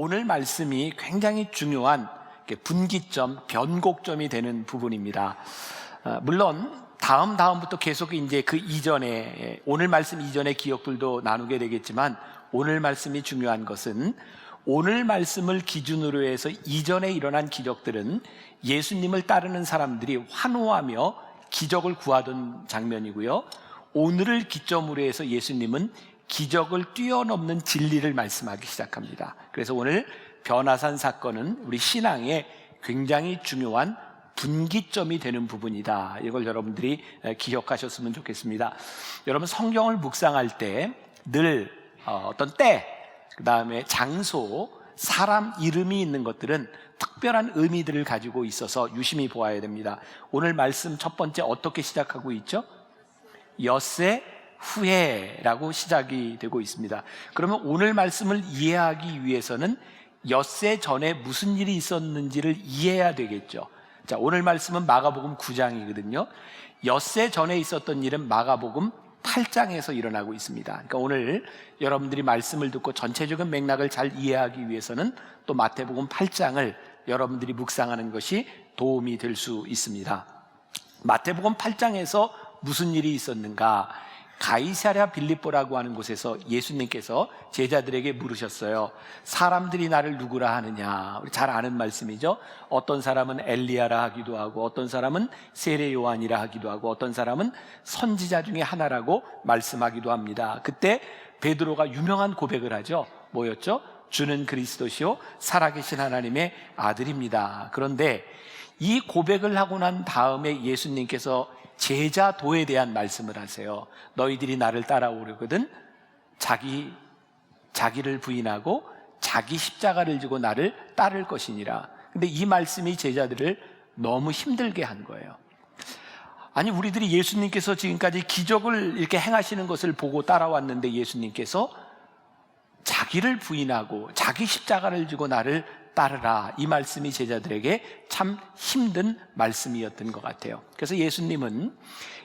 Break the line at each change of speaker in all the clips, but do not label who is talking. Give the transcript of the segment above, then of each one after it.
오늘 말씀이 굉장히 중요한 분기점, 변곡점이 되는 부분입니다. 물론 다음부터 계속 이제 그 이전에, 오늘 말씀 이전의 기억들도 나누게 되겠지만, 오늘 말씀이 중요한 것은 오늘 말씀을 기준으로 해서 이전에 일어난 기적들은 예수님을 따르는 사람들이 환호하며 기적을 구하던 장면이고요, 오늘을 기점으로 해서 예수님은 기적을 뛰어넘는 진리를 말씀하기 시작합니다. 그래서 오늘 변화산 사건은 우리 신앙의 굉장히 중요한 분기점이 되는 부분이다. 이걸 여러분들이 기억하셨으면 좋겠습니다. 여러분, 성경을 묵상할 때 늘 어떤 때, 그 다음에 장소, 사람 이름이 있는 것들은 특별한 의미들을 가지고 있어서 유심히 보아야 됩니다. 오늘 말씀 첫 번째 어떻게 시작하고 있죠? 엿새 후에라고 시작이 되고 있습니다. 그러면 오늘 말씀을 이해하기 위해서는 엿새 전에 무슨 일이 있었는지를 이해해야 되겠죠. 자, 오늘 말씀은 마가복음 9장이거든요. 엿새 전에 있었던 일은 마가복음 8장에서 일어나고 있습니다. 그러니까 오늘 여러분들이 말씀을 듣고 전체적인 맥락을 잘 이해하기 위해서는 또 마태복음 8장을 여러분들이 묵상하는 것이 도움이 될 수 있습니다. 마태복음 8장에서 무슨 일이 있었는가? 가이사랴 빌립보라고 하는 곳에서 예수님께서 제자들에게 물으셨어요. 사람들이 나를 누구라 하느냐? 우리 잘 아는 말씀이죠. 어떤 사람은 엘리야라 하기도 하고, 어떤 사람은 세례 요한이라 하기도 하고, 어떤 사람은 선지자 중에 하나라고 말씀하기도 합니다. 그때 베드로가 유명한 고백을 하죠. 뭐였죠? 주는 그리스도시요 살아계신 하나님의 아들입니다. 그런데 이 고백을 하고 난 다음에 예수님께서 제자도에 대한 말씀을 하세요. 너희들이 나를 따라오려거든 자기를 부인하고 자기 십자가를 지고 나를 따를 것이니라. 근데 이 말씀이 제자들을 너무 힘들게 한 거예요. 아니, 우리들이 예수님께서 지금까지 기적을 이렇게 행하시는 것을 보고 따라왔는데 예수님께서 자기를 부인하고 자기 십자가를 지고 나를 따르라, 이 말씀이 제자들에게 참 힘든 말씀이었던 것 같아요. 그래서 예수님은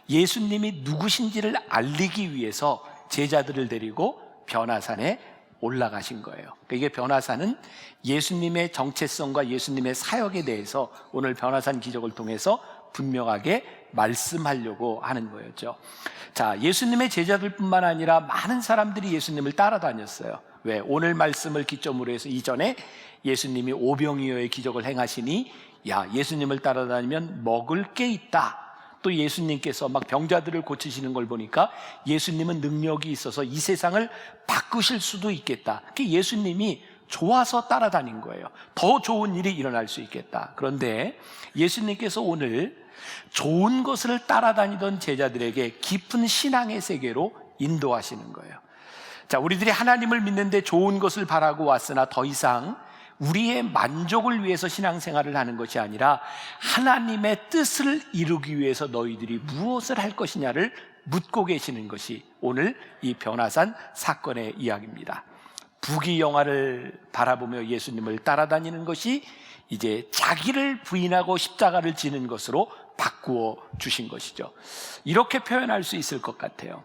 예수님이 누구신지를 알리기 위해서 제자들을 데리고 변화산에 올라가신 거예요. 이게 변화산은 예수님의 정체성과 예수님의 사역에 대해서 오늘 변화산 기적을 통해서 분명하게 말씀하려고 하는 거였죠. 자, 예수님의 제자들뿐만 아니라 많은 사람들이 예수님을 따라다녔어요. 왜? 오늘 말씀을 기점으로 해서 이전에 예수님이 오병이어의 기적을 행하시니, 야, 예수님을 따라다니면 먹을 게 있다. 또 예수님께서 막 병자들을 고치시는 걸 보니까 예수님은 능력이 있어서 이 세상을 바꾸실 수도 있겠다. 예수님이 좋아서 따라다닌 거예요. 더 좋은 일이 일어날 수 있겠다. 그런데 예수님께서 오늘 좋은 것을 따라다니던 제자들에게 깊은 신앙의 세계로 인도하시는 거예요. 자, 우리들이 하나님을 믿는데 좋은 것을 바라고 왔으나 더 이상 우리의 만족을 위해서 신앙생활을 하는 것이 아니라 하나님의 뜻을 이루기 위해서 너희들이 무엇을 할 것이냐를 묻고 계시는 것이 오늘 이 변화산 사건의 이야기입니다. 부귀영화를 바라보며 예수님을 따라다니는 것이 이제 자기를 부인하고 십자가를 지는 것으로 바꾸어 주신 것이죠. 이렇게 표현할 수 있을 것 같아요.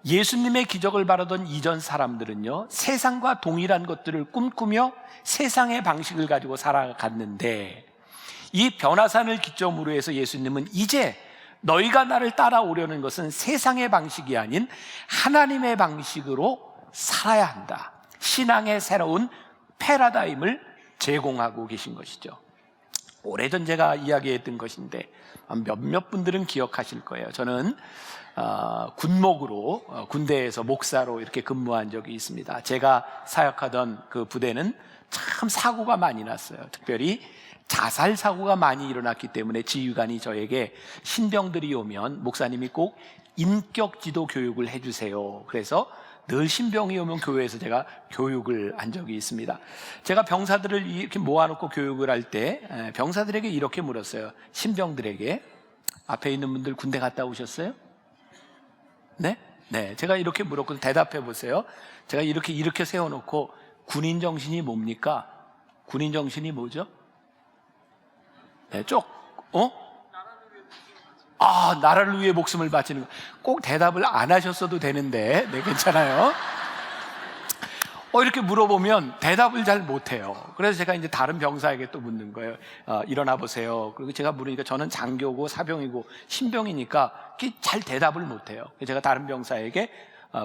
예수님의 기적을 바라던 이전 사람들은요, 세상과 동일한 것들을 꿈꾸며 세상의 방식을 가지고 살아갔는데, 이 변화산을 기점으로 해서 예수님은 이제 너희가 나를 따라오려는 것은 세상의 방식이 아닌 하나님의 방식으로 살아야 한다. 신앙의 새로운 패러다임을 제공하고 계신 것이죠. 오래전 제가 이야기했던 것인데 몇몇 분들은 기억하실 거예요. 저는 군목으로 군대에서 목사로 이렇게 근무한 적이 있습니다. 제가 사역하던 그 부대는 참 사고가 많이 났어요. 특별히 자살 사고가 많이 일어났기 때문에 지휘관이 저에게 신병들이 오면 목사님이 꼭 인격 지도 교육을 해주세요. 그래서 늘 신병이 오면 교회에서 제가 교육을 한 적이 있습니다. 제가 병사들을 이렇게 모아놓고 교육을 할 때 병사들에게 이렇게 물었어요. 신병들에게, 앞에 있는 분들 군대 갔다 오셨어요? 네? 네. 제가 이렇게 물었거든요. 대답해 보세요. 제가 이렇게 세워놓고 군인 정신이 뭡니까? 군인 정신이 뭐죠? 네, 나라를 위해 목숨을 바치는 거. 꼭 대답을 안 하셨어도 되는데, 네, 괜찮아요. 이렇게 물어보면 대답을 잘 못해요. 그래서 제가 이제 다른 병사에게 또 묻는 거예요. 일어나 보세요. 그리고 제가 물으니까 저는 장교고 사병이고 신병이니까 잘 대답을 못해요. 그래서 제가 다른 병사에게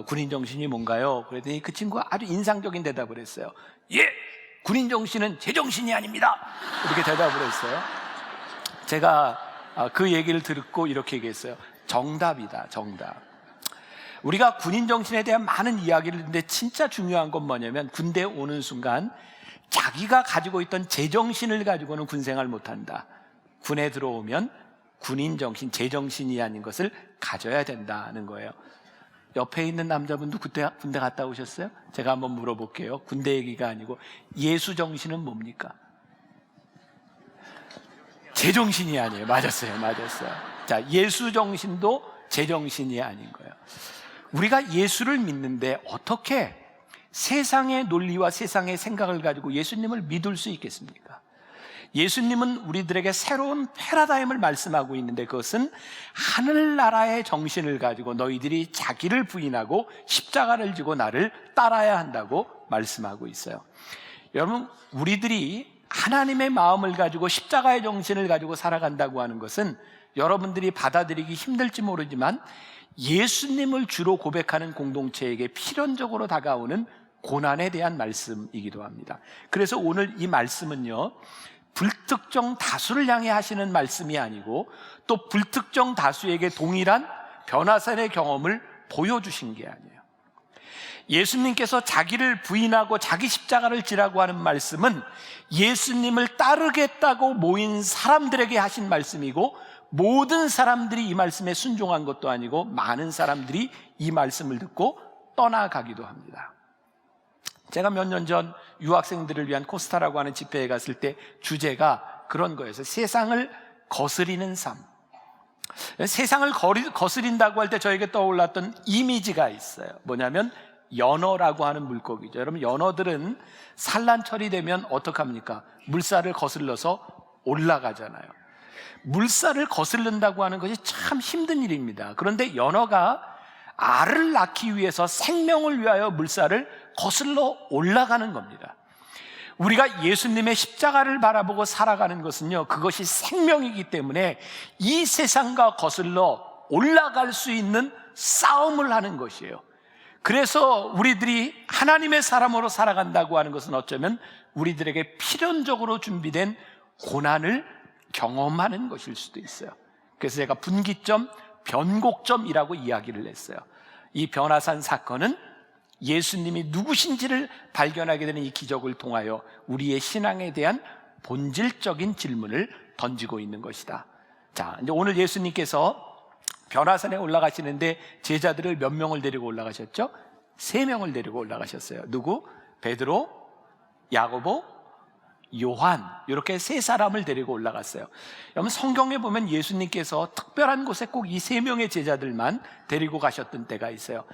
군인 정신이 뭔가요? 그랬더니 그 친구가 아주 인상적인 대답을 했어요. 예! 군인 정신은 제 정신이 아닙니다. 이렇게 대답을 했어요. 제가 그 얘기를 듣고 이렇게 얘기했어요. 정답이다, 정답. 우리가 군인 정신에 대한 많은 이야기를 듣는데 진짜 중요한 건 뭐냐면 군대에 오는 순간 자기가 가지고 있던 제정신을 가지고는 군생활 못한다. 군에 들어오면 군인 정신, 제정신이 아닌 것을 가져야 된다는 거예요. 옆에 있는 남자분도 군대 갔다 오셨어요? 제가 한번 물어볼게요. 군대 얘기가 아니고 예수 정신은 뭡니까? 제정신이 아니에요. 맞았어요. 자, 예수 정신도 제정신이 아닌 거예요. 우리가 예수를 믿는데 어떻게 세상의 논리와 세상의 생각을 가지고 예수님을 믿을 수 있겠습니까? 예수님은 우리들에게 새로운 패러다임을 말씀하고 있는데 그것은 하늘나라의 정신을 가지고 너희들이 자기를 부인하고 십자가를 지고 나를 따라야 한다고 말씀하고 있어요. 여러분, 우리들이 하나님의 마음을 가지고 십자가의 정신을 가지고 살아간다고 하는 것은 여러분들이 받아들이기 힘들지 모르지만 예수님을 주로 고백하는 공동체에게 필연적으로 다가오는 고난에 대한 말씀이기도 합니다. 그래서 오늘 이 말씀은요, 불특정 다수를 향해 하시는 말씀이 아니고 또 불특정 다수에게 동일한 변화산의 경험을 보여주신 게 아니에요. 예수님께서 자기를 부인하고 자기 십자가를 지라고 하는 말씀은 예수님을 따르겠다고 모인 사람들에게 하신 말씀이고 모든 사람들이 이 말씀에 순종한 것도 아니고 많은 사람들이 이 말씀을 듣고 떠나가기도 합니다. 제가 몇 년 전 유학생들을 위한 코스타라고 하는 집회에 갔을 때 주제가 그런 거였어요. 세상을 거스리는 삶. 세상을 거스린다고 할 때 저에게 떠올랐던 이미지가 있어요. 뭐냐면 연어라고 하는 물고기죠. 여러분, 연어들은 산란철이 되면 어떡합니까? 물살을 거슬러서 올라가잖아요. 물살을 거스른다고 하는 것이 참 힘든 일입니다. 그런데 연어가 알을 낳기 위해서 생명을 위하여 물살을 거슬러 올라가는 겁니다. 우리가 예수님의 십자가를 바라보고 살아가는 것은요, 그것이 생명이기 때문에 이 세상과 거슬러 올라갈 수 있는 싸움을 하는 것이에요. 그래서 우리들이 하나님의 사람으로 살아간다고 하는 것은 어쩌면 우리들에게 필연적으로 준비된 고난을 경험하는 것일 수도 있어요. 그래서 제가 분기점, 변곡점이라고 이야기를 했어요. 이 변화산 사건은 예수님이 누구신지를 발견하게 되는 이 기적을 통하여 우리의 신앙에 대한 본질적인 질문을 던지고 있는 것이다. 자, 이제 오늘 예수님께서 변화산에 올라가시는데 제자들을 몇 명을 데리고 올라가셨죠? 3명을 데리고 올라가셨어요. 누구? 베드로, 야고보, 요한, 이렇게 3사람을 데리고 올라갔어요. 여러분, 성경에 보면 예수님께서 특별한 곳에 꼭 이 3명의 제자들만 데리고 가셨던 때가 있어요.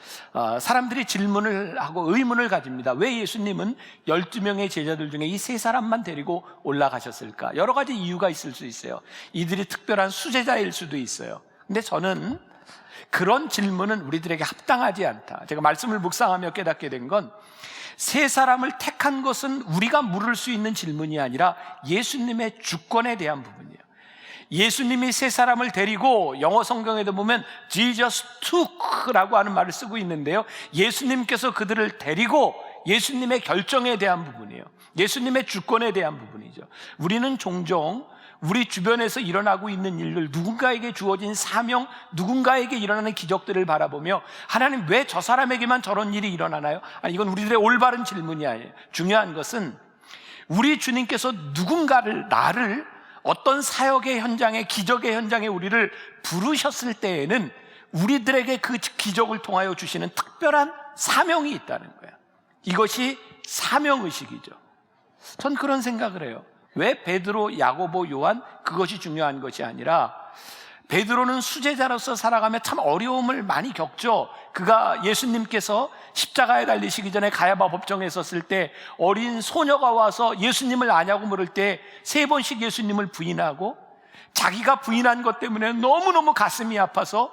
사람들이 질문을 하고 의문을 가집니다. 왜 예수님은 12명의 제자들 중에 이 3사람만 데리고 올라가셨을까? 여러 가지 이유가 있을 수 있어요. 이들이 특별한 수제자일 수도 있어요. 근데 저는 그런 질문은 우리들에게 합당하지 않다. 제가 말씀을 묵상하며 깨닫게 된 건 3사람을 택한 것은 우리가 물을 수 있는 질문이 아니라 예수님의 주권에 대한 부분이에요. 예수님이 3사람을 데리고 영어 성경에도 보면 Jesus took라고 하는 말을 쓰고 있는데요, 예수님께서 그들을 데리고 예수님의 결정에 대한 부분이에요. 예수님의 주권에 대한 부분이죠. 우리는 종종 우리 주변에서 일어나고 있는 일들, 누군가에게 주어진 사명, 누군가에게 일어나는 기적들을 바라보며 하나님, 왜 저 사람에게만 저런 일이 일어나나요? 아니, 이건 우리들의 올바른 질문이 아니에요. 중요한 것은 우리 주님께서 누군가를, 나를 어떤 사역의 현장에, 기적의 현장에 우리를 부르셨을 때에는 우리들에게 그 기적을 통하여 주시는 특별한 사명이 있다는 거예요. 이것이 사명의식이죠. 전 그런 생각을 해요. 왜 베드로, 야고보, 요한, 그것이 중요한 것이 아니라, 베드로는 수제자로서 살아가며 참 어려움을 많이 겪죠. 그가 예수님께서 십자가에 달리시기 전에 가야바 법정에 섰을 때 어린 소녀가 와서 예수님을 아냐고 물을 때 3번씩 예수님을 부인하고, 자기가 부인한 것 때문에 너무너무 가슴이 아파서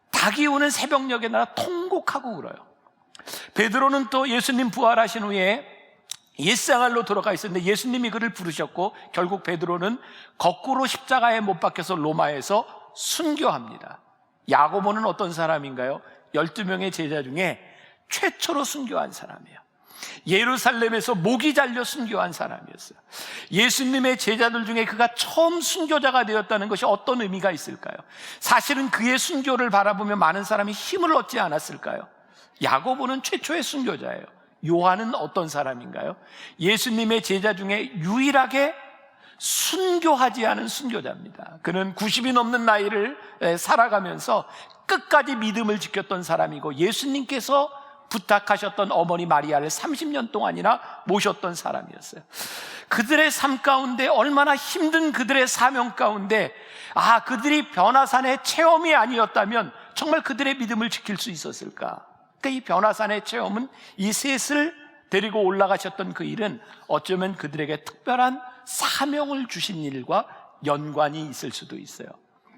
닭이 우는 새벽녘에 나가 통곡하고 울어요. 베드로는 또 예수님 부활하신 후에 옛생활로 돌아가 있었는데 예수님이 그를 부르셨고 결국 베드로는 거꾸로 십자가에 못 박혀서 로마에서 순교합니다. 야고보는 어떤 사람인가요? 12명의 제자 중에 최초로 순교한 사람이에요. 예루살렘에서 목이 잘려 순교한 사람이었어요. 예수님의 제자들 중에 그가 처음 순교자가 되었다는 것이 어떤 의미가 있을까요? 사실은 그의 순교를 바라보며 많은 사람이 힘을 얻지 않았을까요? 야고보는 최초의 순교자예요. 요한은 어떤 사람인가요? 예수님의 제자 중에 유일하게 순교하지 않은 순교자입니다. 그는 90이 넘는 나이를 살아가면서 끝까지 믿음을 지켰던 사람이고 예수님께서 부탁하셨던 어머니 마리아를 30년 동안이나 모셨던 사람이었어요. 그들의 삶 가운데 얼마나 힘든 그들의 사명 가운데 그들이 변화산의 체험이 아니었다면 정말 그들의 믿음을 지킬 수 있었을까? 이 변화산의 체험은 이 셋을 데리고 올라가셨던 그 일은 어쩌면 그들에게 특별한 사명을 주신 일과 연관이 있을 수도 있어요.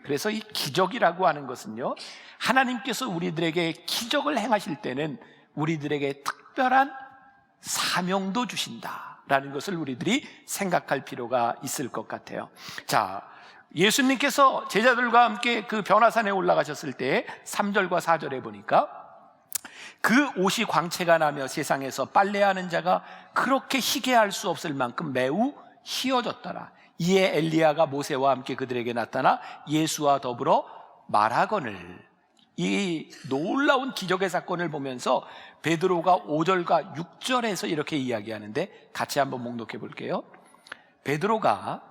그래서 이 기적이라고 하는 것은요, 하나님께서 우리들에게 기적을 행하실 때는 우리들에게 특별한 사명도 주신다라는 것을 우리들이 생각할 필요가 있을 것 같아요. 자, 예수님께서 제자들과 함께 그 변화산에 올라가셨을 때 3절과 4절에 보니까 그 옷이 광채가 나며 세상에서 빨래하는 자가 그렇게 희게 할 수 없을 만큼 매우 희어졌더라. 이에 엘리야가 모세와 함께 그들에게 나타나 예수와 더불어 말하거늘. 이 놀라운 기적의 사건을 보면서 베드로가 5절과 6절에서 이렇게 이야기하는데 같이 한번 목록해 볼게요. 베드로가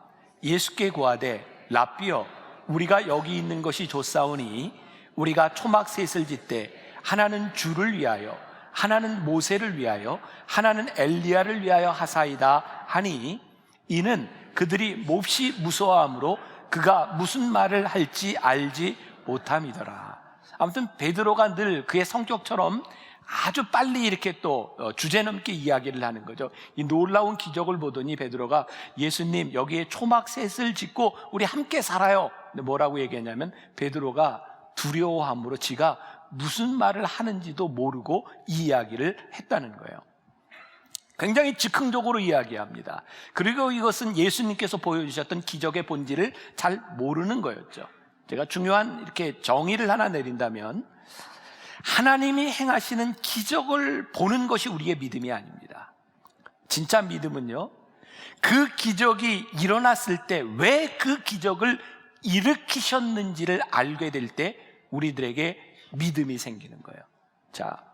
예수께 구하되 랍비여 우리가 여기 있는 것이 좋사오니 우리가 초막셋을 짓되 하나는 주를 위하여 하나는 모세를 위하여 하나는 엘리야를 위하여 하사이다 하니 이는 그들이 몹시 무서워하므로 그가 무슨 말을 할지 알지 못함이더라. 아무튼 베드로가 늘 그의 성격처럼 아주 빨리 이렇게 또 주제넘게 이야기를 하는 거죠. 이 놀라운 기적을 보더니 베드로가 예수님 여기에 초막셋을 짓고 우리 함께 살아요. 근데 뭐라고 얘기했냐면 베드로가 두려워함으로 지가 무슨 말을 하는지도 모르고 이 이야기를 했다는 거예요. 굉장히 즉흥적으로 이야기합니다. 그리고 이것은 예수님께서 보여주셨던 기적의 본질을 잘 모르는 거였죠. 제가 중요한 이렇게 정의를 하나 내린다면 하나님이 행하시는 기적을 보는 것이 우리의 믿음이 아닙니다. 진짜 믿음은요, 그 기적이 일어났을 때 왜 그 기적을 일으키셨는지를 알게 될 때 우리들에게 믿음이 생기는 거예요. 자,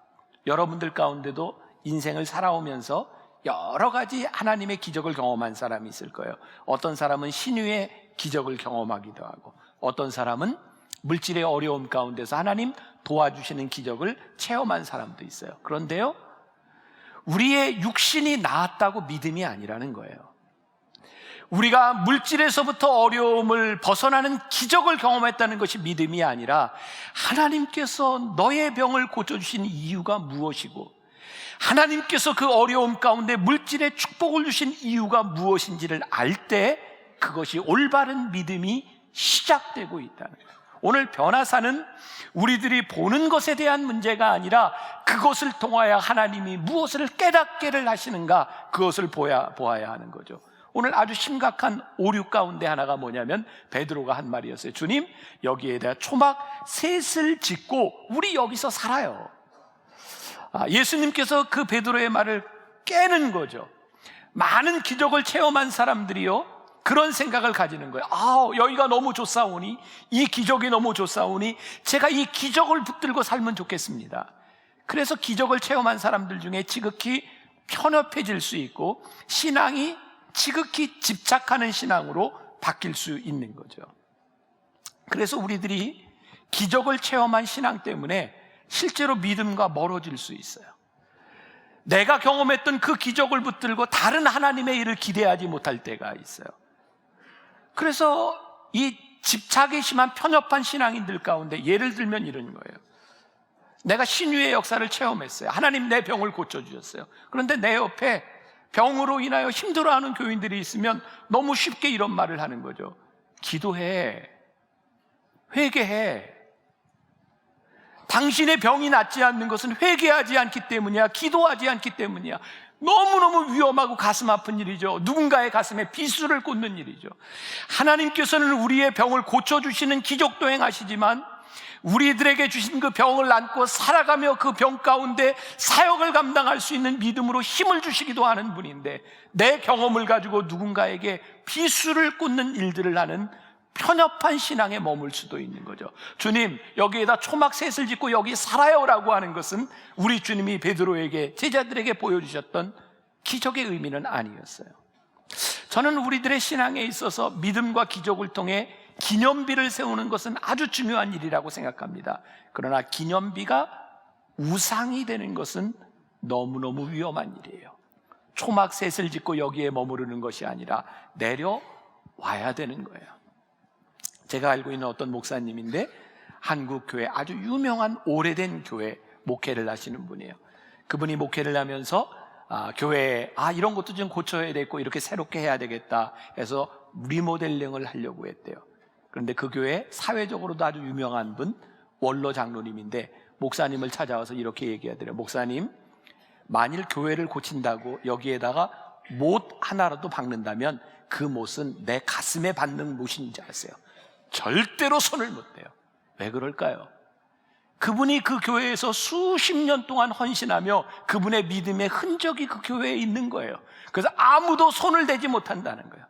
여러분들 가운데도 인생을 살아오면서 여러 가지 하나님의 기적을 경험한 사람이 있을 거예요. 어떤 사람은 신유의 기적을 경험하기도 하고 어떤 사람은 물질의 어려움 가운데서 하나님 도와주시는 기적을 체험한 사람도 있어요. 그런데요, 우리의 육신이 나았다고 믿음이 아니라는 거예요. 우리가 물질에서부터 어려움을 벗어나는 기적을 경험했다는 것이 믿음이 아니라 하나님께서 너의 병을 고쳐주신 이유가 무엇이고 하나님께서 그 어려움 가운데 물질의 축복을 주신 이유가 무엇인지를 알 때 그것이 올바른 믿음이 시작되고 있다는 거예요. 오늘 변화사는 우리들이 보는 것에 대한 문제가 아니라 그것을 통하여 하나님이 무엇을 깨닫게를 하시는가 그것을 보아야 하는 거죠. 오늘 아주 심각한 오류 가운데 하나가 뭐냐면 베드로가 한 말이었어요. 주님, 여기에다 초막 셋을 짓고 우리 여기서 살아요. 예수님께서 그 베드로의 말을 깨는 거죠. 많은 기적을 체험한 사람들이요, 그런 생각을 가지는 거예요. 여기가 너무 좋사오니, 이 기적이 너무 좋사오니 제가 이 기적을 붙들고 살면 좋겠습니다. 그래서 기적을 체험한 사람들 중에 지극히 편협해질 수 있고 신앙이 지극히 집착하는 신앙으로 바뀔 수 있는 거죠. 그래서 우리들이 기적을 체험한 신앙 때문에 실제로 믿음과 멀어질 수 있어요. 내가 경험했던 그 기적을 붙들고 다른 하나님의 일을 기대하지 못할 때가 있어요. 그래서 이 집착이 심한 편협한 신앙인들 가운데 예를 들면 이런 거예요. 내가 신유의 역사를 체험했어요. 하나님 내 병을 고쳐주셨어요. 그런데 내 옆에 병으로 인하여 힘들어하는 교인들이 있으면 너무 쉽게 이런 말을 하는 거죠. 기도해, 회개해. 당신의 병이 낫지 않는 것은 회개하지 않기 때문이야, 기도하지 않기 때문이야. 너무너무 위험하고 가슴 아픈 일이죠. 누군가의 가슴에 비수를 꽂는 일이죠. 하나님께서는 우리의 병을 고쳐주시는 기적도 행하시지만 우리들에게 주신 그 병을 안고 살아가며 그 병 가운데 사역을 감당할 수 있는 믿음으로 힘을 주시기도 하는 분인데, 내 경험을 가지고 누군가에게 비수를 꽂는 일들을 하는 편협한 신앙에 머물 수도 있는 거죠. 주님, 여기에다 초막셋을 짓고 여기 살아요라고 하는 것은 우리 주님이 베드로에게, 제자들에게 보여주셨던 기적의 의미는 아니었어요. 저는 우리들의 신앙에 있어서 믿음과 기적을 통해 기념비를 세우는 것은 아주 중요한 일이라고 생각합니다. 그러나 기념비가 우상이 되는 것은 너무너무 위험한 일이에요. 초막셋을 짓고 여기에 머무르는 것이 아니라 내려와야 되는 거예요. 제가 알고 있는 어떤 목사님인데 한국 교회, 아주 유명한 오래된 교회 목회를 하시는 분이에요. 그분이 목회를 하면서 교회에 이런 것도 좀 고쳐야 되고 이렇게 새롭게 해야 되겠다 해서 리모델링을 하려고 했대요. 그런데 그 교회 사회적으로도 아주 유명한 분, 원로 장로님인데 목사님을 찾아와서 이렇게 얘기하더래요. 목사님, 만일 교회를 고친다고 여기에다가 못 하나라도 박는다면 그 못은 내 가슴에 받는 못인지 아세요? 절대로 손을 못 대요. 왜 그럴까요? 그분이 그 교회에서 수십 년 동안 헌신하며 그분의 믿음의 흔적이 그 교회에 있는 거예요. 그래서 아무도 손을 대지 못한다는 거예요.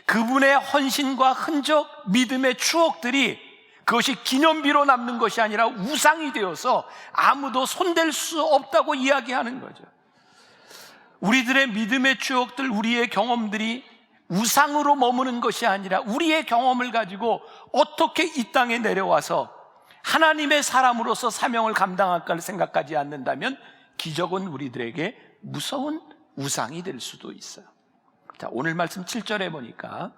그분의 헌신과 흔적, 믿음의 추억들이 그것이 기념비로 남는 것이 아니라 우상이 되어서 아무도 손댈 수 없다고 이야기하는 거죠. 우리들의 믿음의 추억들, 우리의 경험들이 우상으로 머무는 것이 아니라 우리의 경험을 가지고 어떻게 이 땅에 내려와서 하나님의 사람으로서 사명을 감당할까를 생각하지 않는다면 기적은 우리들에게 무서운 우상이 될 수도 있어요. 자, 오늘 말씀 7절에 보니까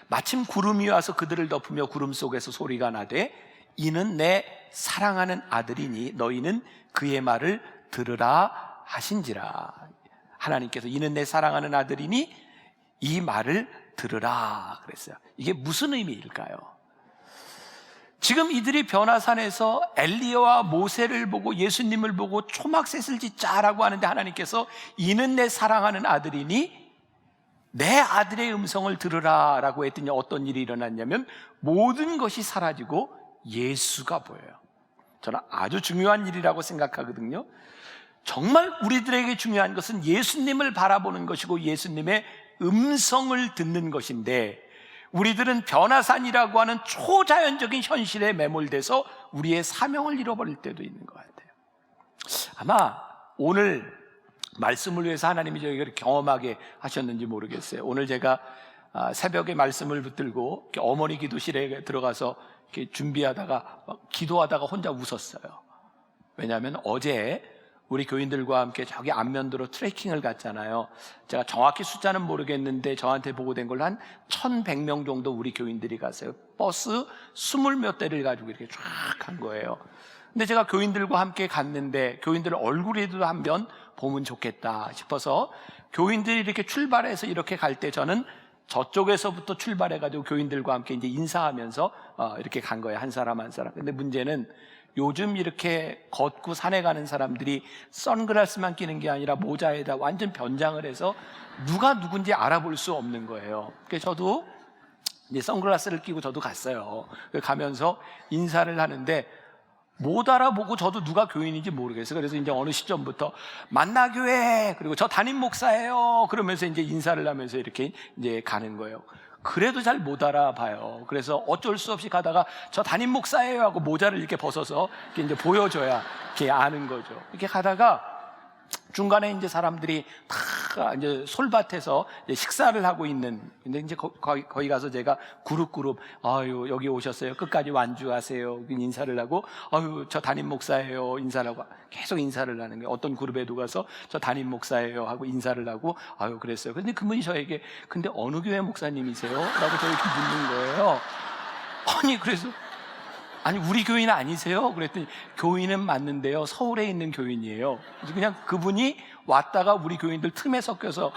마침 구름이 와서 그들을 덮으며 구름 속에서 소리가 나되 이는 내 사랑하는 아들이니 너희는 그의 말을 들으라 하신지라. 하나님께서 이는 내 사랑하는 아들이니 이 말을 들으라 그랬어요. 이게 무슨 의미일까요? 지금 이들이 변화산에서 엘리야와 모세를 보고 예수님을 보고 초막셋을 짓자라고 하는데 하나님께서 이는 내 사랑하는 아들이니 내 아들의 음성을 들으라 라고 했더니 어떤 일이 일어났냐면 모든 것이 사라지고 예수가 보여요. 저는 아주 중요한 일이라고 생각하거든요. 정말 우리들에게 중요한 것은 예수님을 바라보는 것이고 예수님의 음성을 듣는 것인데 우리들은 변화산이라고 하는 초자연적인 현실에 매몰돼서 우리의 사명을 잃어버릴 때도 있는 것 같아요. 아마 오늘 말씀을 위해서 하나님이 저희를 경험하게 하셨는지 모르겠어요. 오늘 제가 새벽에 말씀을 붙들고 어머니 기도실에 들어가서 이렇게 준비하다가 기도하다가 혼자 웃었어요. 왜냐하면 어제 우리 교인들과 함께 저기 안면도로 트레킹을 갔잖아요. 제가 정확히 숫자는 모르겠는데 저한테 보고된 걸로 한 1,100명 정도 우리 교인들이 갔어요. 버스 20몇 대를 가지고 이렇게 쫙 간 거예요. 근데 제가 교인들과 함께 갔는데 교인들 얼굴에도 한번 보면 좋겠다 싶어서 교인들이 이렇게 출발해서 이렇게 갈 때 저는 저쪽에서부터 출발해가지고 교인들과 함께 이제 인사하면서 이렇게 간 거예요. 한 사람 한 사람. 근데 문제는 요즘 이렇게 걷고 산에 가는 사람들이 선글라스만 끼는 게 아니라 모자에다 완전 변장을 해서 누가 누군지 알아볼 수 없는 거예요. 그래서 저도 이제 선글라스를 끼고 저도 갔어요. 가면서 인사를 하는데 못 알아보고 저도 누가 교인인지 모르겠어요. 그래서 이제 어느 시점부터 만나교회 그리고 저 담임 목사예요. 그러면서 이제 인사를 하면서 이렇게 이제 가는 거예요. 그래도 잘 못 알아봐요. 그래서 어쩔 수 없이 가다가 저 담임 목사예요 하고 모자를 이렇게 벗어서 이렇게 이제 보여줘야 이렇게 아는 거죠. 이렇게 가다가 중간에 이제 사람들이 다 이제 솔밭에서 이제 식사를 하고 있는, 근데 이제 거기 가서 제가 그룹 아유 여기 오셨어요. 끝까지 완주하세요. 인사를 하고 아유 저 담임 목사예요. 인사를 하고 계속 인사를 하는 거예요. 어떤 그룹에도 가서 저 담임 목사예요 하고 인사를 하고 아유 그랬어요. 근데 그분이 저에게 근데 어느 교회 목사님이세요? 라고 저에게 묻는 거예요. 아니 그래서 아니 우리 교인 아니세요? 그랬더니 교인은 맞는데요 서울에 있는 교인이에요. 그냥 그분이 왔다가 우리 교인들 틈에 섞여서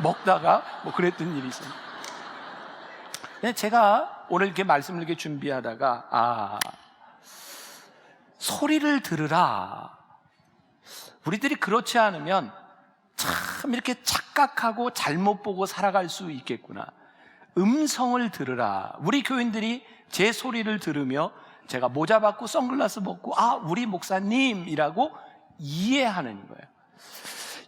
먹다가 뭐 그랬던 일이 있어요. 제가 오늘 이렇게 말씀을 이렇게 준비하다가 소리를 들으라. 우리들이 그렇지 않으면 참 이렇게 착각하고 잘못 보고 살아갈 수 있겠구나. 음성을 들으라. 우리 교인들이 제 소리를 들으며 제가 모자 받고 선글라스 벗고 우리 목사님이라고 이해하는 거예요.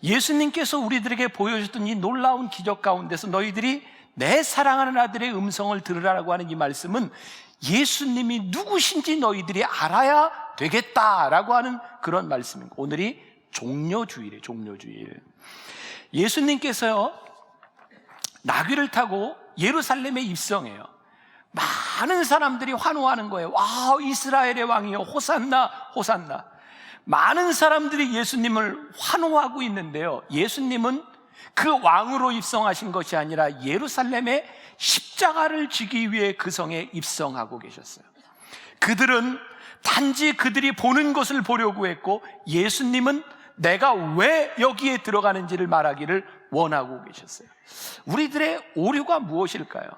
예수님께서 우리들에게 보여주셨던 이 놀라운 기적 가운데서 너희들이 내 사랑하는 아들의 음성을 들으라고 하는 이 말씀은 예수님이 누구신지 너희들이 알아야 되겠다라고 하는 그런 말씀입니다. 오늘이 종려주일이에요. 종려주일. 예수님께서요, 나귀를 타고 예루살렘에 입성해요. 많은 사람들이 환호하는 거예요. 와, 이스라엘의 왕이여, 호산나, 호산나. 많은 사람들이 예수님을 환호하고 있는데요, 예수님은 그 왕으로 입성하신 것이 아니라 예루살렘에 십자가를 지기 위해 그 성에 입성하고 계셨어요. 그들은 단지 그들이 보는 것을 보려고 했고, 예수님은 내가 왜 여기에 들어가는지를 말하기를 원하고 계셨어요. 우리들의 오류가 무엇일까요?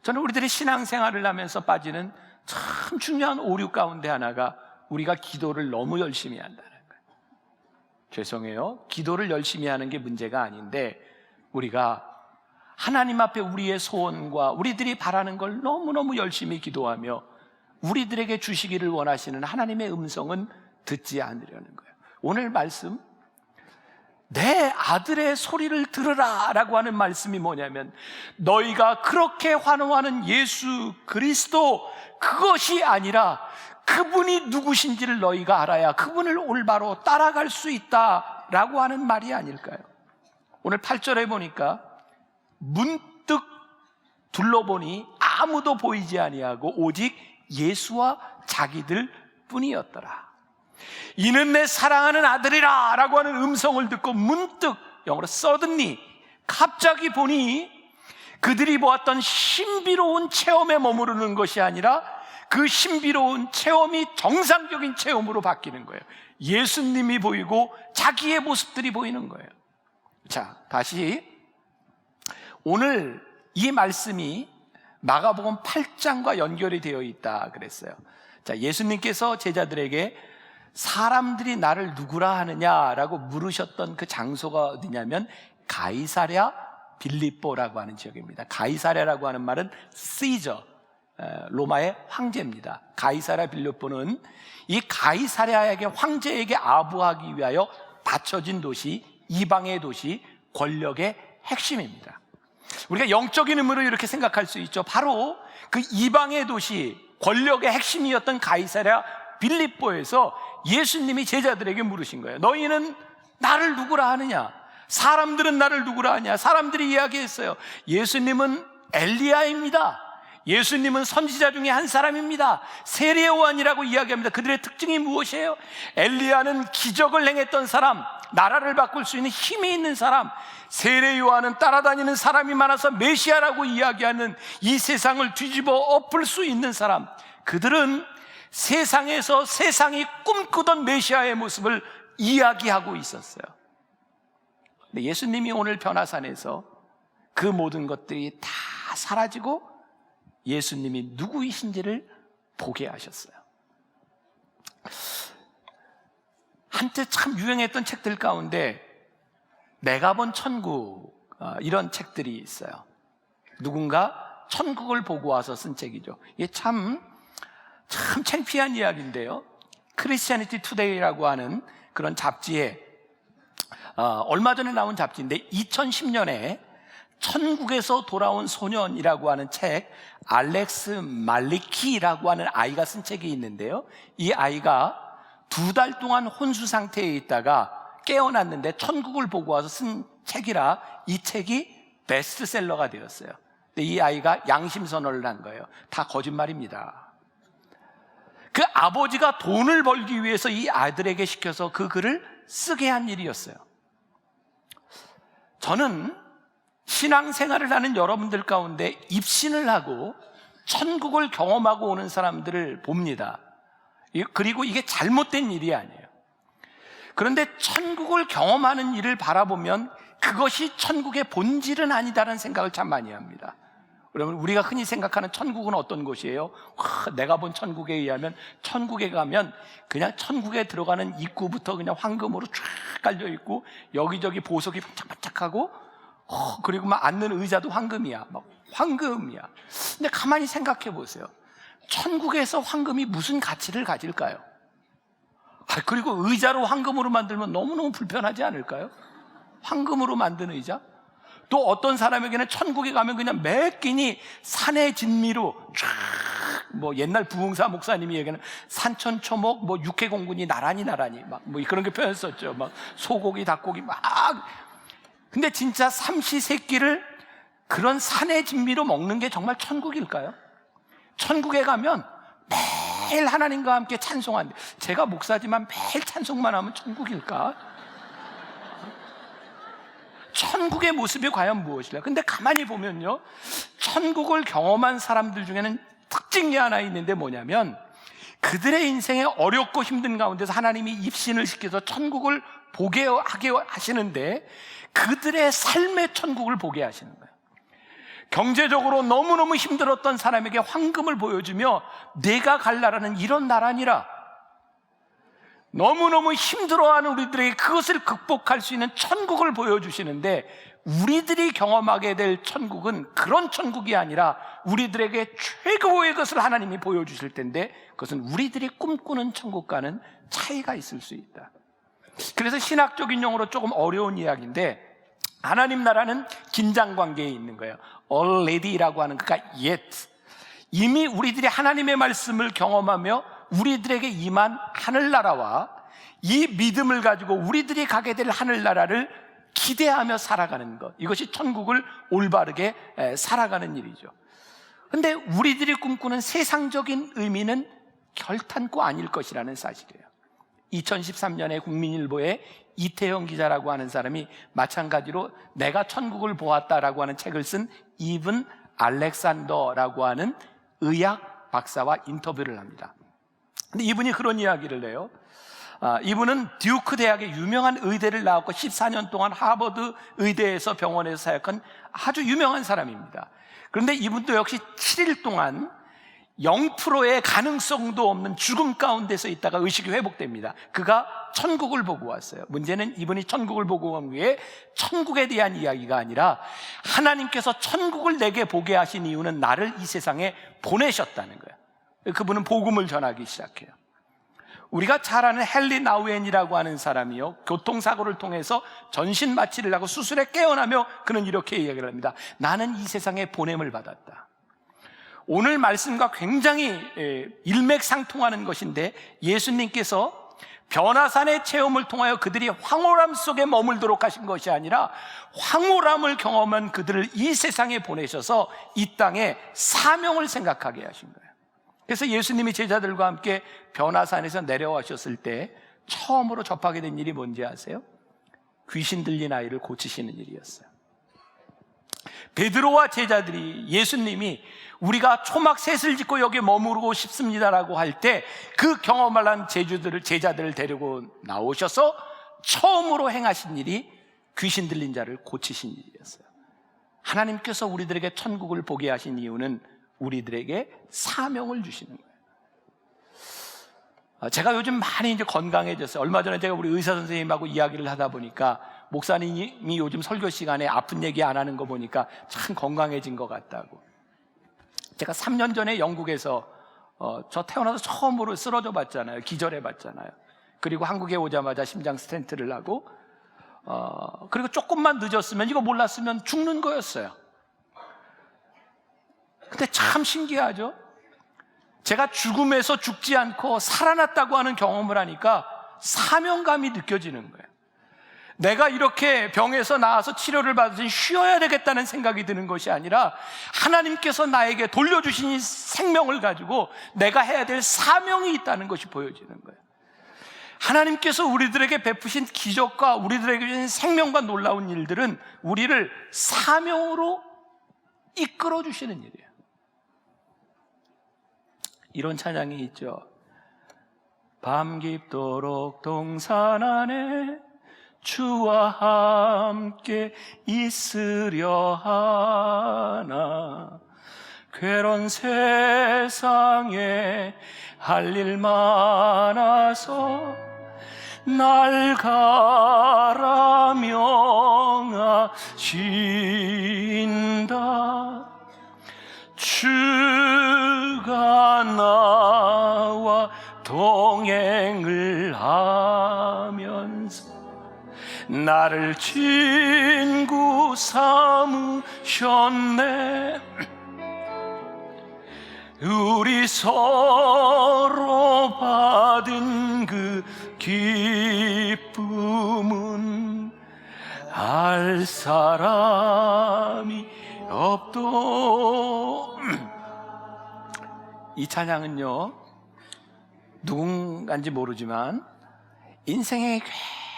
저는 우리들이 신앙생활을 하면서 빠지는 참 중요한 오류 가운데 하나가 우리가 기도를 너무 열심히 한다는 거예요. 죄송해요. 기도를 열심히 하는 게 문제가 아닌데, 우리가 하나님 앞에 우리의 소원과 우리들이 바라는 걸 너무너무 열심히 기도하며 우리들에게 주시기를 원하시는 하나님의 음성은 듣지 않으려는 거예요. 오늘 말씀, 내 아들의 소리를 들으라 라고 하는 말씀이 뭐냐면, 너희가 그렇게 환호하는 예수 그리스도, 그것이 아니라 그분이 누구신지를 너희가 알아야 그분을 올바로 따라갈 수 있다라고 하는 말이 아닐까요? 오늘 8절에 보니까 문득 둘러보니 아무도 보이지 아니하고 오직 예수와 자기들 뿐이었더라. 이는 내 사랑하는 아들이라 라고 하는 음성을 듣고 문득, 영어로 suddenly, 갑자기 보니 그들이 보았던 신비로운 체험에 머무르는 것이 아니라 그 신비로운 체험이 정상적인 체험으로 바뀌는 거예요. 예수님이 보이고 자기의 모습들이 보이는 거예요. 자, 다시 오늘 이 말씀이 마가복음 8장과 연결이 되어 있다 그랬어요. 자, 예수님께서 제자들에게 사람들이 나를 누구라 하느냐라고 물으셨던 그 장소가 어디냐면 가이사랴 빌립보라고 하는 지역입니다. 가이사랴라고 하는 말은 시저, 로마의 황제입니다. 가이사랴 빌립보는 이 가이사랴에게, 황제에게 아부하기 위하여 바쳐진 도시, 이방의 도시, 권력의 핵심입니다. 우리가 영적인 의미로 이렇게 생각할 수 있죠. 바로 그 이방의 도시, 권력의 핵심이었던 가이사랴 빌립보에서 예수님이 제자들에게 물으신 거예요. 너희는 나를 누구라 하느냐? 사람들은 나를 누구라 하냐? 사람들이 이야기했어요. 예수님은 엘리야입니다. 예수님은 선지자 중에 한 사람입니다. 세례 요한이라고 이야기합니다. 그들의 특징이 무엇이에요? 엘리야는 기적을 행했던 사람, 나라를 바꿀 수 있는 힘이 있는 사람. 세례 요한은 따라다니는 사람이 많아서 메시아라고 이야기하는, 이 세상을 뒤집어 엎을 수 있는 사람. 그들은 세상에서 세상이 꿈꾸던 메시아의 모습을 이야기하고 있었어요. 근데 예수님이 오늘 변화산에서 그 모든 것들이 다 사라지고 예수님이 누구이신지를 보게 하셨어요. 한때 참 유행했던 책들 가운데 내가 본 천국, 이런 책들이 있어요. 누군가 천국을 보고 와서 쓴 책이죠. 이게 참 창피한 이야기인데요, 크리스티애니티 투데이라고 하는 그런 잡지에 얼마 전에 나온 잡지인데 2010년에 천국에서 돌아온 소년이라고 하는 책, 알렉스 말리키라고 하는 아이가 쓴 책이 있는데요, 이 아이가 2달 동안 혼수 상태에 있다가 깨어났는데 천국을 보고 와서 쓴 책이라 이 책이 베스트셀러가 되었어요. 근데 이 아이가 양심선언을 한 거예요. 다 거짓말입니다. 그 아버지가 돈을 벌기 위해서 이 아들에게 시켜서 그 글을 쓰게 한 일이었어요. 저는 신앙생활을 하는 여러분들 가운데 입신을 하고 천국을 경험하고 오는 사람들을 봅니다. 그리고 이게 잘못된 일이 아니에요. 그런데 천국을 경험하는 일을 바라보면 그것이 천국의 본질은 아니다라는 생각을 참 많이 합니다. 그러면 우리가 흔히 생각하는 천국은 어떤 곳이에요? 내가 본 천국에 의하면 천국에 가면 그냥 천국에 들어가는 입구부터 그냥 황금으로 쫙 깔려 있고 여기저기 보석이 반짝반짝하고 그리고 막 앉는 의자도 황금이야. 막 황금이야. 근데 가만히 생각해 보세요. 천국에서 황금이 무슨 가치를 가질까요? 그리고 의자로 황금으로 만들면 너무너무 불편하지 않을까요? 황금으로 만든 의자? 또 어떤 사람에게는 천국에 가면 그냥 매 끼니 산의 진미로 쫙, 뭐 옛날 부흥사 목사님이 얘기하는 산천초목 뭐 육해공군이 나란히 막 뭐 그런 게 표현 썼죠. 막 소고기 닭고기 막. 근데 진짜 삼시세끼를 그런 산의 진미로 먹는 게 정말 천국일까요? 천국에 가면 매일 하나님과 함께 찬송하는데, 제가 목사지만 매일 찬송만 하면 천국일까? 천국의 모습이 과연 무엇일까? 근데 가만히 보면요, 천국을 경험한 사람들 중에는 특징이 하나 있는데 뭐냐면, 그들의 인생에 어렵고 힘든 가운데서 하나님이 입신을 시켜서 천국을 보게 하게 하시는데, 그들의 삶의 천국을 보게 하시는 거예요. 경제적으로 너무너무 힘들었던 사람에게 황금을 보여주며 내가 갈 나라는 이런 나라니라, 너무너무 힘들어하는 우리들에게 그것을 극복할 수 있는 천국을 보여주시는데, 우리들이 경험하게 될 천국은 그런 천국이 아니라 우리들에게 최고의 것을 하나님이 보여주실 텐데, 그것은 우리들이 꿈꾸는 천국과는 차이가 있을 수 있다. 그래서 신학적인 용어로 조금 어려운 이야기인데, 하나님 나라는 긴장 관계에 있는 거예요. already라고 하는, 그러니까 yet, 이미 우리들이 하나님의 말씀을 경험하며 우리들에게 임한 하늘나라와 이 믿음을 가지고 우리들이 가게 될 하늘나라를 기대하며 살아가는 것, 이것이 천국을 올바르게 살아가는 일이죠. 근데 우리들이 꿈꾸는 세상적인 의미는 결탄코 아닐 것이라는 사실이에요. 2013년에 국민일보에 이태영 기자라고 하는 사람이 마찬가지로 내가 천국을 보았다라고 하는 책을 쓴 이븐 알렉산더라고 하는 의학 박사와 인터뷰를 합니다. 근데 이분이 그런 이야기를 해요. 이분은 듀크 대학의 유명한 의대를 나왔고 14년 동안 하버드 의대에서 병원에서 사역한 아주 유명한 사람입니다. 그런데 이분도 역시 7일 동안 0%의 가능성도 없는 죽음 가운데서 있다가 의식이 회복됩니다. 그가 천국을 보고 왔어요. 문제는 이분이 천국을 보고 온 후에 천국에 대한 이야기가 아니라, 하나님께서 천국을 내게 보게 하신 이유는 나를 이 세상에 보내셨다는 거예요. 그분은 복음을 전하기 시작해요. 우리가 잘 아는 헨리 나우엔이라고 하는 사람이요, 교통사고를 통해서 전신 마취를 하고 수술에 깨어나며 그는 이렇게 이야기를 합니다. 나는 이 세상에 보냄을 받았다. 오늘 말씀과 굉장히 일맥상통하는 것인데, 예수님께서 변화산의 체험을 통하여 그들이 황홀함 속에 머물도록 하신 것이 아니라 황홀함을 경험한 그들을 이 세상에 보내셔서 이 땅에 사명을 생각하게 하신 거예요. 그래서 예수님이 제자들과 함께 변화산에서 내려와셨을 때 처음으로 접하게 된 일이 뭔지 아세요? 귀신 들린 아이를 고치시는 일이었어요. 베드로와 제자들이 예수님이 우리가 초막 셋을 짓고 여기 머무르고 싶습니다라고 할 때 그 경험을 한 제자들을 데리고 나오셔서 처음으로 행하신 일이 귀신 들린 자를 고치신 일이었어요. 하나님께서 우리들에게 천국을 보게 하신 이유는 우리들에게 사명을 주시는 거예요. 제가 요즘 많이 이제 건강해졌어요. 얼마 전에 제가 우리 의사 선생님하고 이야기를 하다 보니까, 목사님이 요즘 설교 시간에 아픈 얘기 안 하는 거 보니까 참 건강해진 것 같다고. 제가 3년 전에 영국에서 저 태어나서 처음으로 쓰러져 봤잖아요. 기절해 봤잖아요. 그리고 한국에 오자마자 심장 스텐트를 하고, 그리고 조금만 늦었으면, 이거 몰랐으면 죽는 거였어요. 근데 참 신기하죠? 제가 죽음에서 죽지 않고 살아났다고 하는 경험을 하니까 사명감이 느껴지는 거예요. 내가 이렇게 병에서 나와서 치료를 받으니 쉬어야 되겠다는 생각이 드는 것이 아니라, 하나님께서 나에게 돌려주신 이 생명을 가지고 내가 해야 될 사명이 있다는 것이 보여지는 거예요. 하나님께서 우리들에게 베푸신 기적과 우리들에게 주신 생명과 놀라운 일들은 우리를 사명으로 이끌어 주시는 일이에요. 이런 찬양이 있죠. 밤 깊도록 동산 안에 주와 함께 있으려 하나, 괴로운 세상에 할 일 많아서 날 가라 명하신다. 주가 나와 동행을 하면서 나를 친구 삼으셨네. 우리 서로 받은 그 기쁨은 알 사람이 없도. 이 찬양은요, 누군가인지 모르지만 인생의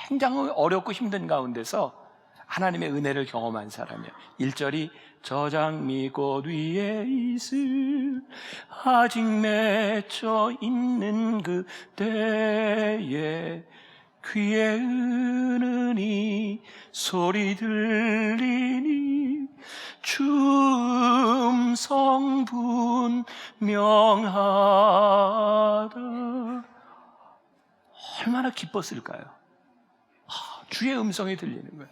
굉장히 어렵고 힘든 가운데서 하나님의 은혜를 경험한 사람이에요. 1절이 저장미꽃 위에 있을 아직 맺혀 있는 그때에 귀에 은은히 소리 들리니 주 음성 분명하다. 얼마나 기뻤을까요? 주의 음성이 들리는 거예요.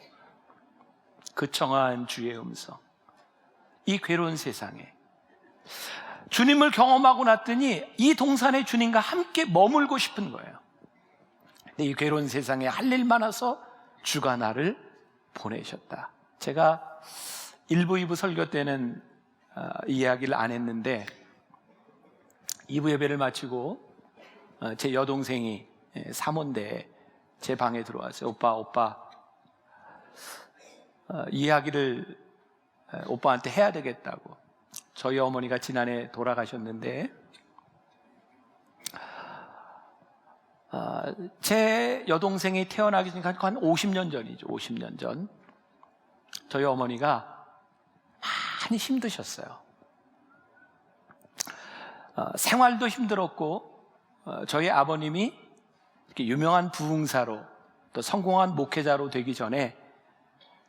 그 청아한 주의 음성. 이 괴로운 세상에 주님을 경험하고 났더니 이 동산에 주님과 함께 머물고 싶은 거예요. 근데 이 괴로운 세상에 할 일 많아서 주가 나를 보내셨다. 제가 1부, 2부 설교 때는 이 이야기를 안 했는데 2부 예배를 마치고 제 여동생이 사모인데 제 방에 들어왔어요. 오빠 이 이야기를 오빠한테 해야 되겠다고. 저희 어머니가 지난해 돌아가셨는데 제 여동생이 태어나기 전에 한 50년 전이죠. 50년 전 저희 어머니가 많이 힘드셨어요. 생활도 힘들었고 저희 아버님이 이렇게 유명한 부흥사로 또 성공한 목회자로 되기 전에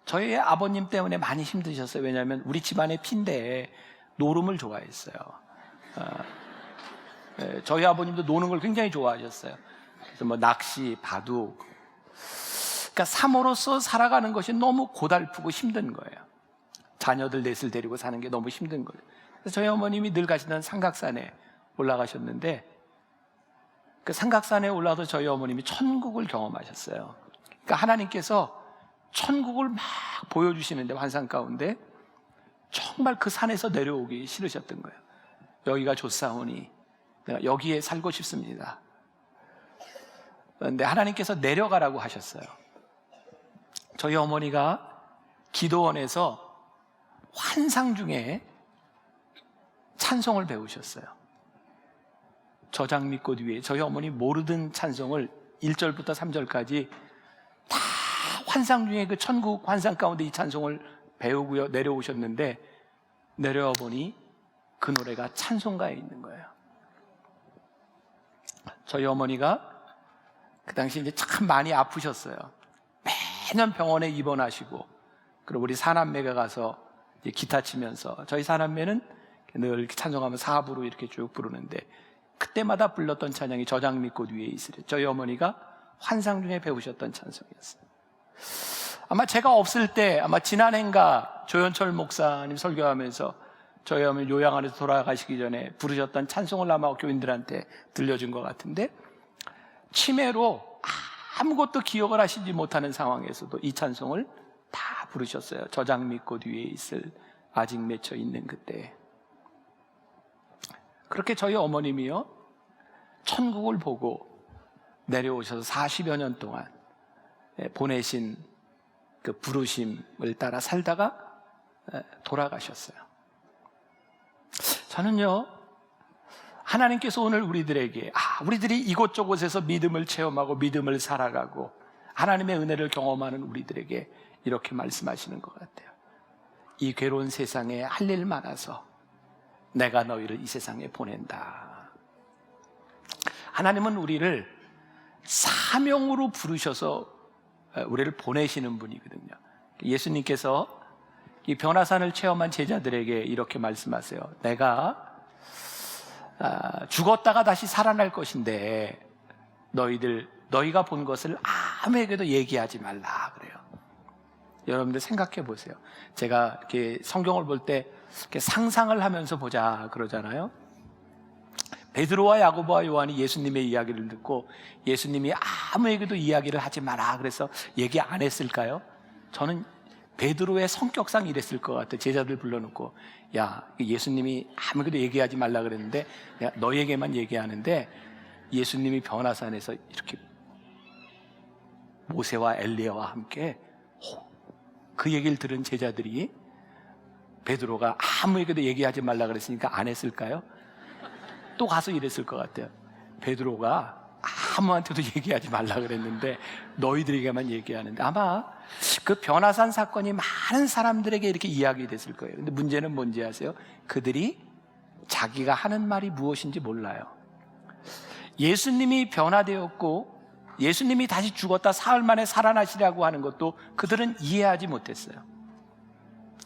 저희 아버님 때문에 많이 힘드셨어요. 왜냐하면 우리 집안의 피인데 노름을 좋아했어요. 저희 아버님도 노는 걸 굉장히 좋아하셨어요. 그래서 뭐 낚시, 바둑. 그러니까 사모로서 살아가는 것이 너무 고달프고 힘든 거예요. 자녀들 넷을 데리고 사는 게 너무 힘든 거예요. 그래서 저희 어머님이 늘 가시던 삼각산에 올라가셨는데 그 삼각산에 올라서 저희 어머님이 천국을 경험하셨어요. 그러니까 하나님께서 천국을 막 보여주시는데 환상 가운데 정말 그 산에서 내려오기 싫으셨던 거예요. 여기가 좋사오니 내가 여기에 살고 싶습니다. 그런데 하나님께서 내려가라고 하셨어요. 저희 어머니가 기도원에서 환상 중에 찬송을 배우셨어요. 저장미꽃 위에 저희 어머니 모르던 찬송을 1절부터 3절까지 다 환상 중에 그 천국 환상 가운데 이 찬송을 배우고요 내려오셨는데 내려와 보니 그 노래가 찬송가에 있는 거예요. 저희 어머니가 그 당시 이제 참 많이 아프셨어요. 매년 병원에 입원하시고 그리고 우리 사남매가 가서 이제 기타 치면서 저희 사남매는 늘 이렇게 찬송하면 사부로 이렇게 쭉 부르는데 그때마다 불렀던 찬양이 저장미꽃 위에 있으리. 저희 어머니가 환상 중에 배우셨던 찬송이었어요. 아마 제가 없을 때 아마 지난해인가 조현철 목사님 설교하면서 저희 어머니 요양 안에서 돌아가시기 전에 부르셨던 찬송을 아마 교인들한테 들려준 것 같은데 치매로 아무것도 기억을 하시지 못하는 상황에서도 이 찬송을 다 부르셨어요. 저장미꽃 위에 있을 아직 맺혀 있는 그때. 그렇게 저희 어머님이요 천국을 보고 내려오셔서 40여 년 동안 보내신 그 부르심을 따라 살다가 돌아가셨어요. 저는요 하나님께서 오늘 우리들에게 우리들이 이곳저곳에서 믿음을 체험하고 믿음을 살아가고 하나님의 은혜를 경험하는 우리들에게 이렇게 말씀하시는 것 같아요. 이 괴로운 세상에 할 일 많아서 내가 너희를 이 세상에 보낸다. 하나님은 우리를 사명으로 부르셔서 우리를 보내시는 분이거든요. 예수님께서 이 변화산을 체험한 제자들에게 이렇게 말씀하세요. 내가 죽었다가 다시 살아날 것인데 너희가 본 것을 아무에게도 얘기하지 말라 그래요. 여러분들 생각해 보세요. 제가 이렇게 성경을 볼 때 이렇게 상상을 하면서 보자 그러잖아요. 베드로와 야고보와 요한이 예수님의 이야기를 듣고 예수님이 아무에게도 이야기를 하지 마라 그래서 얘기 안 했을까요? 저는 베드로의 성격상 이랬을 것 같아요. 제자들 불러놓고 야, 예수님이 아무에게도 얘기하지 말라 그랬는데 내가 너에게만 얘기하는데 예수님이 변화산에서 이렇게 모세와 엘리야와 함께 그 얘기를 들은 제자들이 베드로가 아무에게도 얘기하지 말라 그랬으니까 안 했을까요? 또 가서 이랬을 것 같아요. 베드로가 아무한테도 얘기하지 말라 그랬는데 너희들에게만 얘기하는데 아마 그 변화산 사건이 많은 사람들에게 이렇게 이야기됐을 거예요. 근데 문제는 뭔지 아세요? 그들이 자기가 하는 말이 무엇인지 몰라요. 예수님이 변화되었고 예수님이 다시 죽었다 사흘 만에 살아나시라고 하는 것도 그들은 이해하지 못했어요.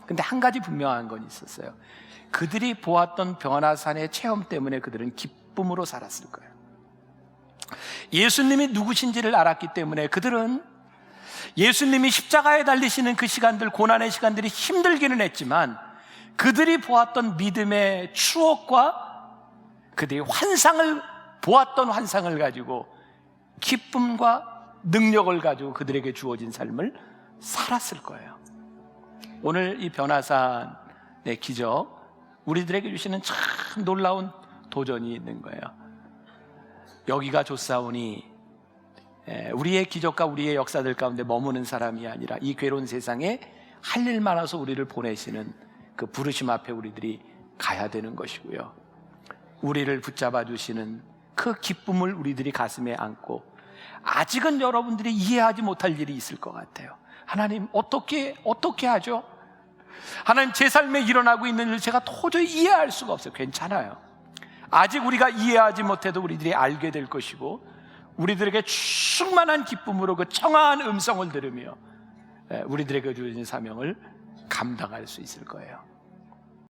근데 한 가지 분명한 건 있었어요. 그들이 보았던 변화산의 체험 때문에 그들은 기쁨으로 살았을 거예요. 예수님이 누구신지를 알았기 때문에 그들은 예수님이 십자가에 달리시는 그 시간들, 고난의 시간들이 힘들기는 했지만 그들이 보았던 믿음의 추억과 그들이 보았던 환상을 가지고 기쁨과 능력을 가지고 그들에게 주어진 삶을 살았을 거예요. 오늘 이 변화산의 기적, 우리들에게 주시는 참 놀라운 도전이 있는 거예요. 여기가 좋사오니 우리의 기적과 우리의 역사들 가운데 머무는 사람이 아니라 이 괴로운 세상에 할 일 많아서 우리를 보내시는 그 부르심 앞에 우리들이 가야 되는 것이고요. 우리를 붙잡아 주시는 그 기쁨을 우리들이 가슴에 안고 아직은 여러분들이 이해하지 못할 일이 있을 것 같아요. 하나님 어떻게 하죠? 하나님 제 삶에 일어나고 있는 일을 제가 도저히 이해할 수가 없어요. 괜찮아요. 아직 우리가 이해하지 못해도 우리들이 알게 될 것이고 우리들에게 충만한 기쁨으로 그 청아한 음성을 들으며 우리들에게 주어진 사명을 감당할 수 있을 거예요.